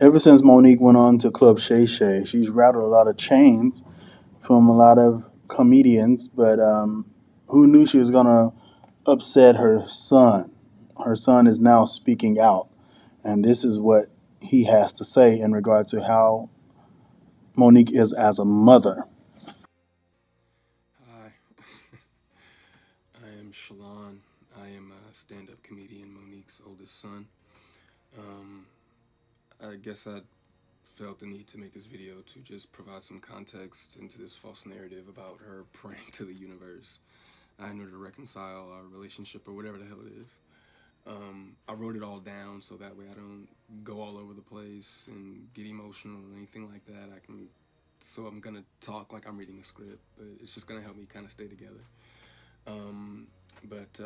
Ever since Monique went on to Club Shay Shay, she's rattled a lot of chains from a lot of comedians, but who knew she was going to upset her son? Her son is now speaking out, and this is what he has to say in regard to how Monique is as a mother. Hi, I am Shalon. I am a stand up comedian, Monique's oldest son. Um, I guess I felt the need to make this video to just provide some context into this false narrative about her praying to the universe in order to reconcile our relationship or whatever the hell it is. I wrote it all down so that way I don't go all over the place and get emotional or anything like that. So I'm gonna talk like I'm reading a script, but it's just gonna help me kind of stay together. But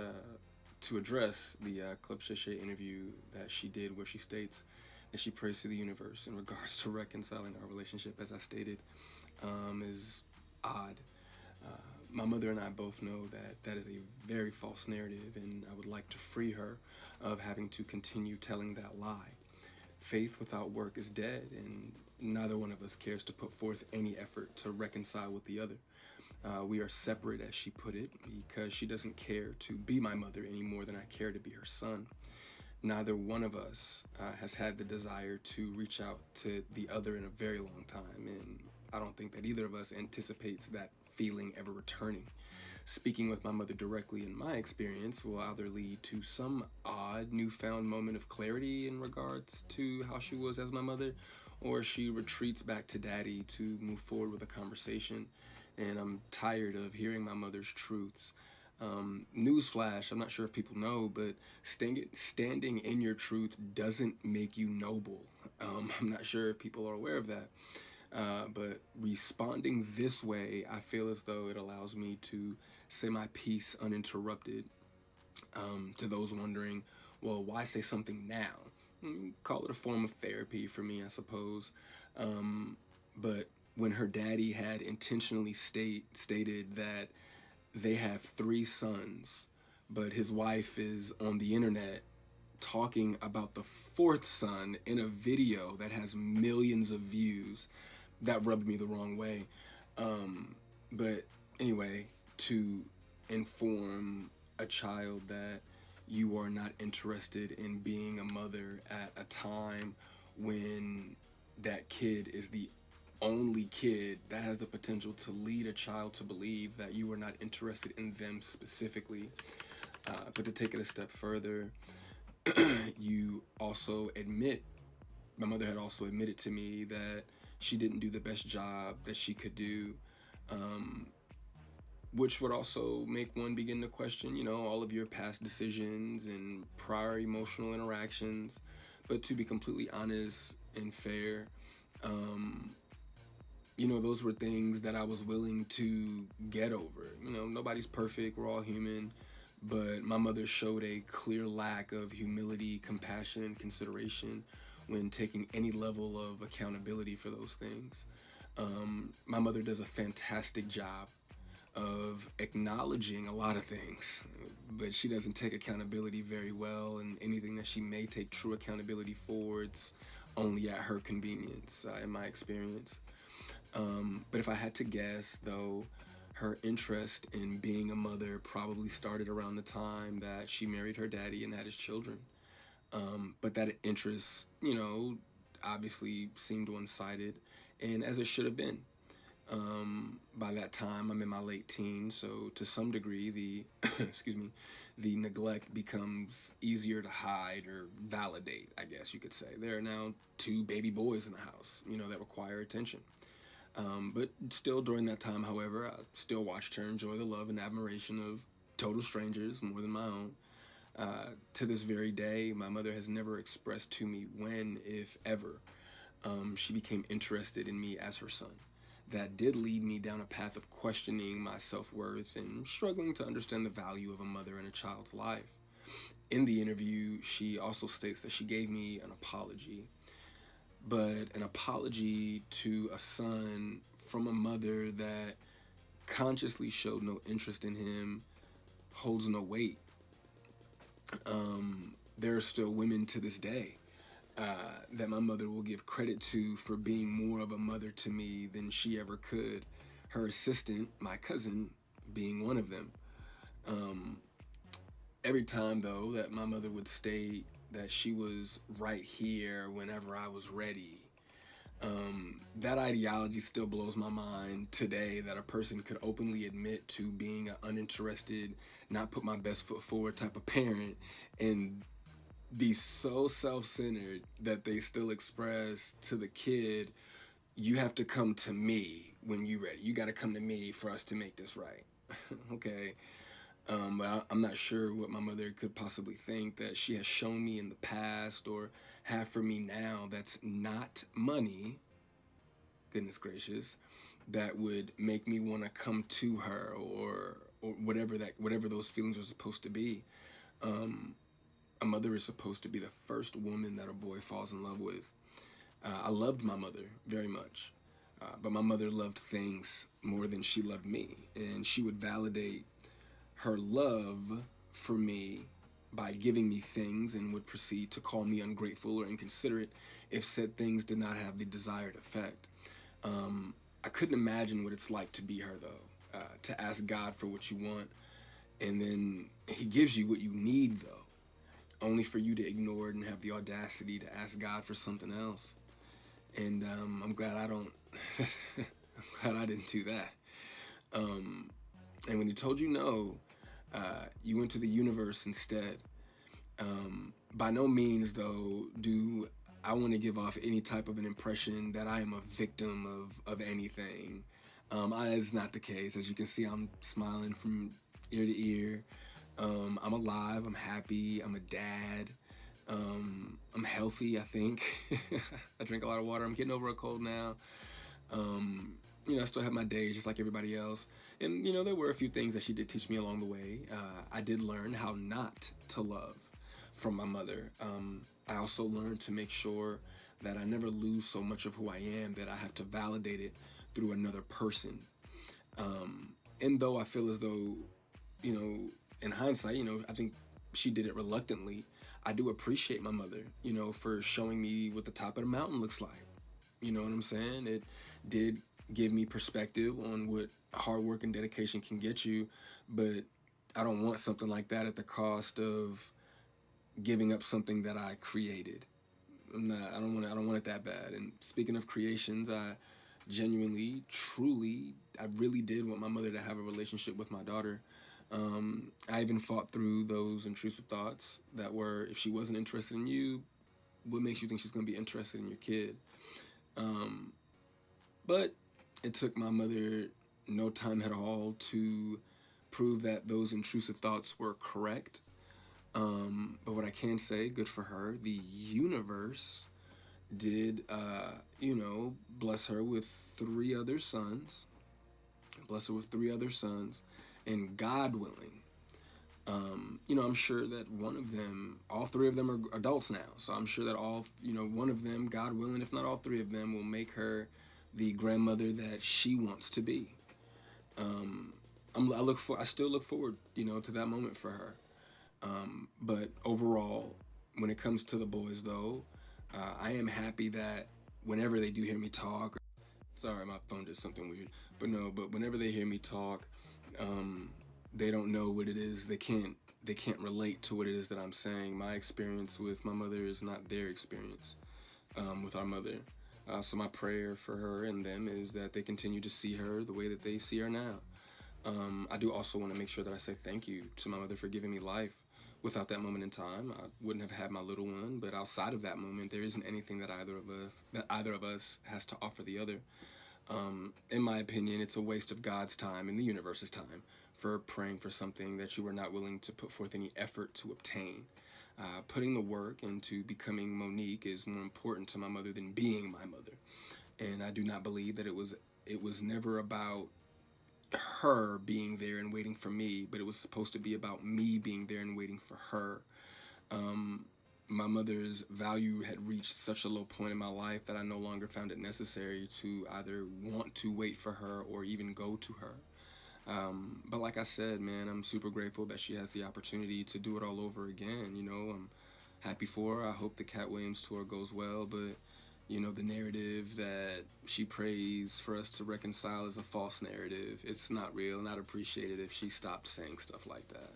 to address the Club Shay interview that she did, where she states that she prays to the universe in regards to reconciling our relationship, as I stated, is odd. My mother and I both know that that is a very false narrative, and I would like to free her of having to continue telling that lie. Faith without work is dead, and neither one of us cares to put forth any effort to reconcile with the other. We are separate, as she put it, because she doesn't care to be my mother any more than I care to be her son. Neither one of us has had the desire to reach out to the other in a very long time, and I don't think that either of us anticipates that feeling ever returning. Speaking with my mother directly, in my experience, will either lead to some odd newfound moment of clarity in regards to how she was as my mother, or she retreats back to daddy to move forward with a conversation. And I'm tired of hearing my mother's truths. Newsflash, I'm not sure if people know, but standing in your truth doesn't make you noble. I'm not sure if people are aware of that. But responding this way, I feel as though it allows me to say my piece uninterrupted. To those wondering, well, why say something now? Call it a form of therapy for me, I suppose. But when her daddy had intentionally stated that they have three sons, but his wife is on the internet talking about the fourth son in a video that has millions of views, that rubbed me the wrong way. But anyway, to inform a child that you are not interested in being a mother at a time when that kid is the only kid, that has the potential to lead a child to believe that you are not interested in them specifically. But to take it a step further, you also admit, my mother had also admitted to me that she didn't do the best job that she could do, which would also make one begin to question, all of your past decisions and prior emotional interactions. But to be completely honest and fair, those were things that I was willing to get over. Nobody's perfect, we're all human. But my mother showed a clear lack of humility, compassion, and consideration when taking any level of accountability for those things. My mother does a fantastic job of acknowledging a lot of things, but she doesn't take accountability very well, and anything that she may take true accountability for, it's only at her convenience, in my experience. But if I had to guess, though, her interest in being a mother probably started around the time that she married her daddy and had his children. But that interest, obviously seemed one-sided, and as it should have been. By that time, I'm in my late teens, so to some degree, the excuse me, the neglect becomes easier to hide or validate. I guess you could say there are now two baby boys in the house, that require attention. But still, during that time, however, I still watched her enjoy the love and admiration of total strangers more than my own. To this very day, my mother has never expressed to me when, if ever, she became interested in me as her son. That did lead me down a path of questioning my self worth and struggling to understand the value of a mother in a child's life. In the interview, she also states that she gave me an apology, but an apology to a son from a mother that consciously showed no interest in him holds no weight. There are still women to this day that my mother will give credit to for being more of a mother to me than she ever could. Her assistant, my cousin, being one of them. Um, every time, though, that my mother would state that she was right here whenever I was ready, that ideology still blows my mind today, that a person could openly admit to being an uninterested, not put my best foot forward type of parent and be so self-centered that they still express to the kid, you have to come to me when you ready. You got to come to me for us to make this right. Okay. But I'm not sure what my mother could possibly think that she has shown me in the past or have for me now that's not money, goodness gracious, that would make me want to come to her, or whatever those feelings are supposed to be. Um, a mother is supposed to be the first woman that a boy falls in love with. I loved my mother very much, but my mother loved things more than she loved me, and she would validate her love for me by giving me things and would proceed to call me ungrateful or inconsiderate if said things did not have the desired effect. I couldn't imagine what it's like to be her, though, to ask God for what you want, and then He gives you what you need, though, only for you to ignore it and have the audacity to ask God for something else. And I'm glad I don't. I'm glad I didn't do that. Um, and when He told you no, you went to the universe instead. By no means, though, do I want to give off any type of an impression that I am a victim of anything. That's not the case. As you can see, I'm smiling from ear to ear. I'm alive. I'm happy. I'm a dad. I'm healthy, I think. I drink a lot of water. I'm getting over a cold now. I still have my days just like everybody else. And, there were a few things that she did teach me along the way. I did learn how not to love from my mother. I also learned to make sure that I never lose so much of who I am that I have to validate it through another person. And though I feel as though, in hindsight, I think she did it reluctantly. I do appreciate my mother, for showing me what the top of the mountain looks like. You know what I'm saying? It did give me perspective on what hard work and dedication can get you, but I don't want something like that at the cost of giving up something that I created. I don't want it that bad. And speaking of creations, I genuinely, truly, I really did want my mother to have a relationship with my daughter. I even fought through those intrusive thoughts that were, if she wasn't interested in you, what makes you think she's going to be interested in your kid? But it took my mother no time at all to prove that those intrusive thoughts were correct. But what I can say, good for her, the universe did, bless her with three other sons. Bless her with three other sons. And God willing, I'm sure that one of them, all three of them are adults now. So I'm sure that one of them, God willing, if not all three of them, will make her the grandmother that she wants to be. I still look forward, to that moment for her. But overall, when it comes to the boys, though, I am happy that whenever they do hear me talk, sorry, my phone did something weird, but whenever they hear me talk, they don't know what it is. They can't relate to what it is that I'm saying. My experience with my mother is not their experience with our mother. So my prayer for her and them is that they continue to see her the way that they see her now. I do also want to make sure that I say thank you to my mother for giving me life. Without that moment in time, I wouldn't have had my little one. But outside of that moment, there isn't anything that either of us has to offer the other. In my opinion, it's a waste of God's time and the universe's time for praying for something that you are not willing to put forth any effort to obtain. Putting the work into becoming Monique is more important to my mother than being my mother. And I do not believe that it was never about her being there and waiting for me, but it was supposed to be about me being there and waiting for her. My mother's value had reached such a low point in my life that I no longer found it necessary to either want to wait for her or even go to her. But like I said, man, I'm super grateful that she has the opportunity to do it all over again. happy for her. I hope the Cat Williams tour goes well, but the narrative that she prays for us to reconcile is a false narrative. It's not real, and I'd appreciate it if she stopped saying stuff like that.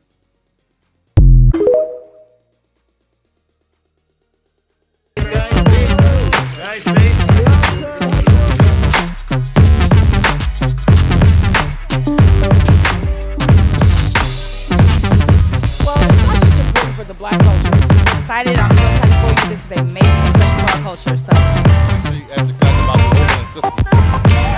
Well, it's not just important for the Black culture. I'm excited. I'm so excited for you. This is amazing, especially for our culture. So, As excited about the Oakland sisters.